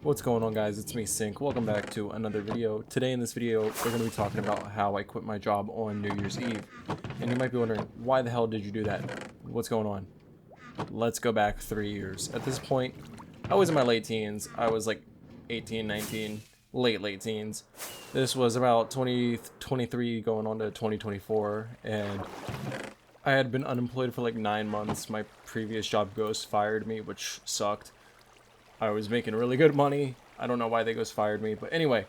What's going on, guys? It's me, Sync. Welcome back to another video. Today in this video, we're going to be talking about how I quit my job on New Year's Eve. And you might be wondering, why the hell did you do that? What's going on? Let's go back 3 years. At this point, I was in my late teens. I was like 18, 19, late teens. This was about 2023 going on to 2024, and I had been unemployed for like 9 months. My previous job ghost fired me, which sucked. I was making really good money. I don't know why they ghost fired me, but anyway,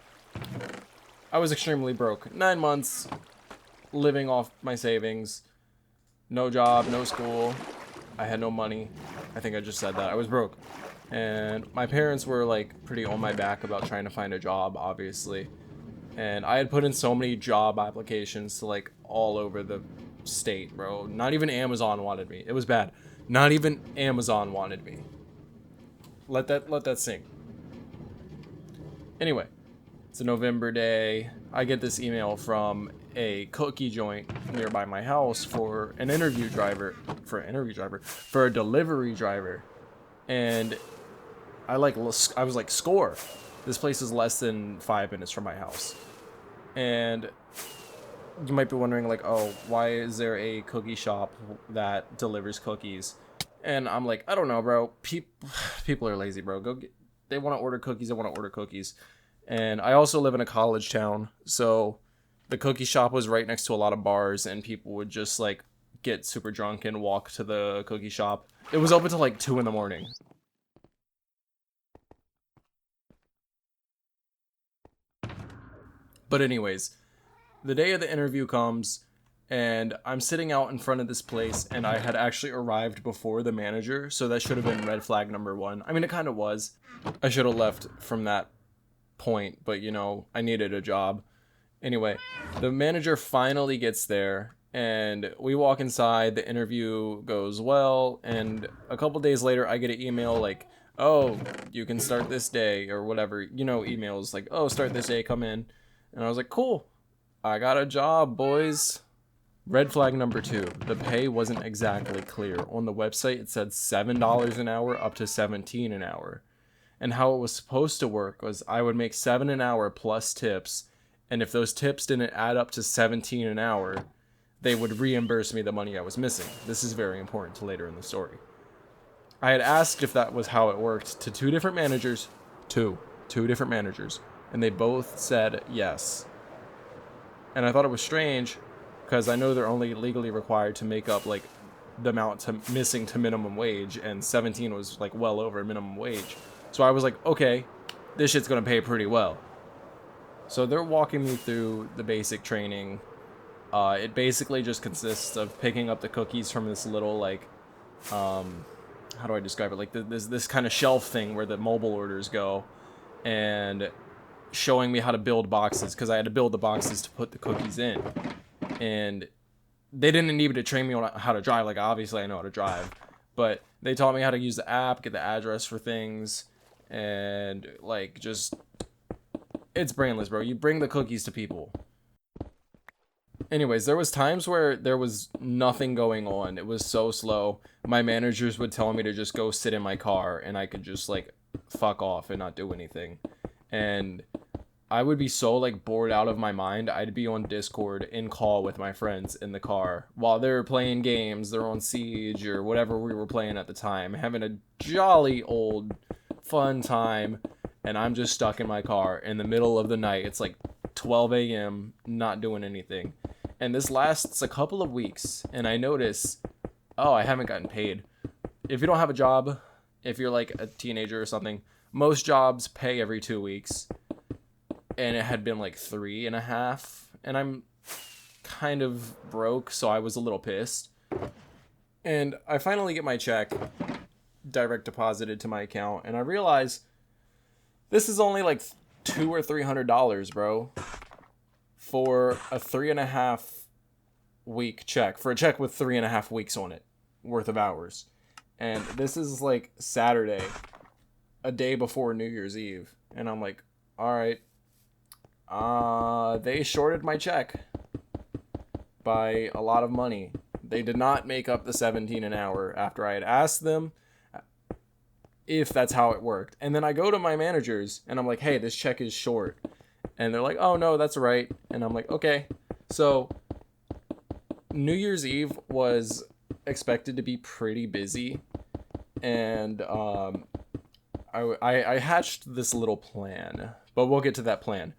I was extremely broke. 9 months, living off my savings, no job, no school. I had no money. I think I just said that. I was broke. And my parents were like pretty on my back about trying to find a job, obviously. And I had put in so many job applications to like all over the state, bro. Not even Amazon wanted me. It was bad. Not even Amazon wanted me. Let that sink. Anyway, it's a November day. I get this email from a cookie joint nearby my house for a delivery driver, and I was like, score. This place is less than 5 minutes from my house, and you might be wondering like, oh, why is there a cookie shop that delivers cookies? And I'm like, I don't know, bro. People are lazy, bro. They want to order cookies. They want to order cookies. And I also live in a college town, so the cookie shop was right next to a lot of bars, and people would just like get super drunk and walk to the cookie shop. It was open till like 2 in the morning. But anyways, the day of the interview comes, and I'm sitting out in front of this place, and I had actually arrived before the manager, so that should have been red flag number 1. I mean, it kind of was. I should have left from that point, but you know, I needed a job. Anyway, the manager finally gets there, and we walk inside. The interview goes well, and a couple days later, I get an email like, oh, you can start this day, or whatever. You know, emails like, oh, start this day, come in. And I was like, cool, I got a job, boys. Red flag number 2, the pay wasn't exactly clear. On the website, it said $7 an hour up to $17 an hour. And how it was supposed to work was I would make $7 an hour plus tips, and if those tips didn't add up to $17 an hour, they would reimburse me the money I was missing. This is very important to later in the story. I had asked if that was how it worked to two different managers, and they both said yes. And I thought it was strange, because I know they're only legally required to make up like the amount missing to minimum wage, and 17 was like well over minimum wage. So I was like, okay, this shit's gonna pay pretty well. So they're walking me through the basic training. It basically just consists of picking up the cookies from this little like, how do I describe it? Like this kind of shelf thing where the mobile orders go, and showing me how to build boxes, because I had to build the boxes to put the cookies in. And they didn't need to train me on how to drive. Like, obviously I know how to drive, but they taught me how to use the app, get the address for things, and like, just, it's brainless, bro. You bring the cookies to people. Anyways, there was times where there was nothing going on. It was so slow. My managers would tell me to just go sit in my car, and I could just like fuck off and not do anything. And I would be so like bored out of my mind. I'd be on Discord in call with my friends in the car while they're playing games. They're on Siege or whatever we were playing at the time, having a jolly old fun time. And I'm just stuck in my car in the middle of the night. It's like 12 a.m. not doing anything. And this lasts a couple of weeks. And I notice, oh, I haven't gotten paid. If you don't have a job, if you're like a teenager or something, most jobs pay every 2 weeks. And it had been like 3.5, and I'm kind of broke, so I was a little pissed. And I finally get my check direct deposited to my account, and I realize this is only like $200 or $300, bro, for a 3.5 week check, for a check with 3.5 weeks on it worth of hours. And this is like Saturday, a day before New Year's Eve, and I'm like, all right. They shorted my check by a lot of money. They did not make up the 17 an hour after I had asked them. if that's how it worked. And then I go to my managers and I'm like, hey, this check is short. And they're like, oh, no, that's right. And I'm like, okay. So New Year's Eve was expected to be pretty busy. And I hatched this little plan. But we'll get to that plan.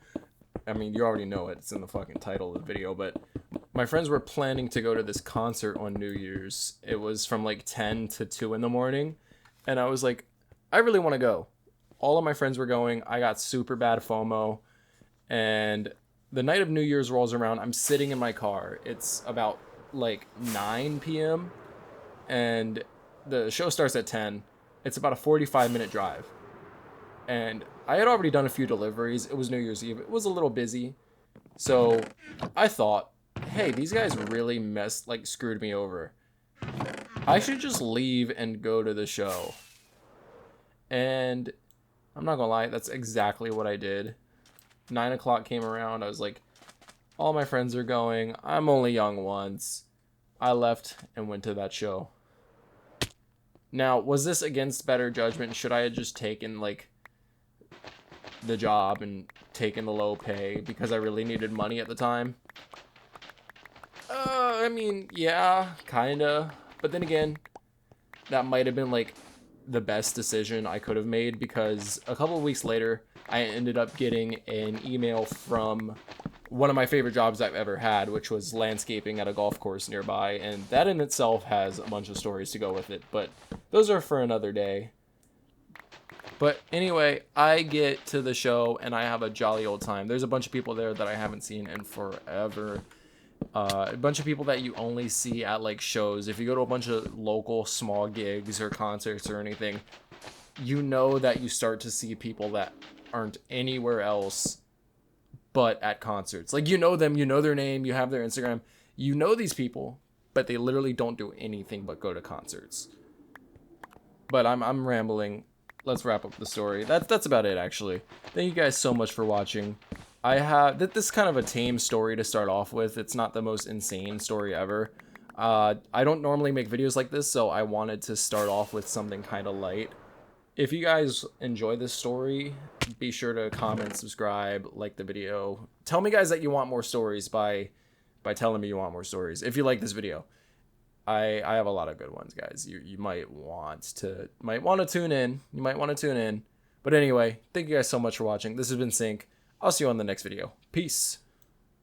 I mean, you already know it. It's in the fucking title of the video. But my friends were planning to go to this concert on New Year's. It was from like 10 to 2 in the morning. And I was like, I really want to go. All of my friends were going. I got super bad FOMO. And the night of New Year's rolls around. I'm sitting in my car. It's about like 9 p.m. And the show starts at 10. It's about a 45-minute drive. And I had already done a few deliveries. It was New Year's Eve. It was a little busy. So I thought, hey, these guys really screwed me over. I should just leave and go to the show. And I'm not gonna lie, that's exactly what I did. 9 o'clock came around. I was like, all my friends are going. I'm only young once. I left and went to that show. Now, was this against better judgment? Should I have just taken like the job and taken the low pay because I really needed money at the time? I mean, yeah, kinda. But then again, that might have been like the best decision I could have made, because a couple of weeks later, I ended up getting an email from one of my favorite jobs I've ever had, which was landscaping at a golf course nearby. And that in itself has a bunch of stories to go with it, but those are for another day. But anyway, I get to the show and I have a jolly old time. There's a bunch of people there that I haven't seen in forever. A bunch of people that you only see at like shows. If you go to a bunch of local small gigs or concerts or anything, you know that you start to see people that aren't anywhere else but at concerts. Like, you know them, you know their name, you have their Instagram, you know these people, but they literally don't do anything but go to concerts. But I'm rambling. Let's wrap up the story. That's about it, actually. Thank you guys so much for watching. I have this is kind of a tame story to start off with. It's not the most insane story ever. I don't normally make videos like this, so I wanted to start off with something kind of light. If you guys enjoy this story, be sure to comment, subscribe, like the video. Tell me, guys, that you want more stories by telling me you want more stories. If you like this video, I have a lot of good ones, guys. You might want to tune in. You might want to tune in. But anyway, thank you guys so much for watching. This has been Sync. I'll see you on the next video. Peace.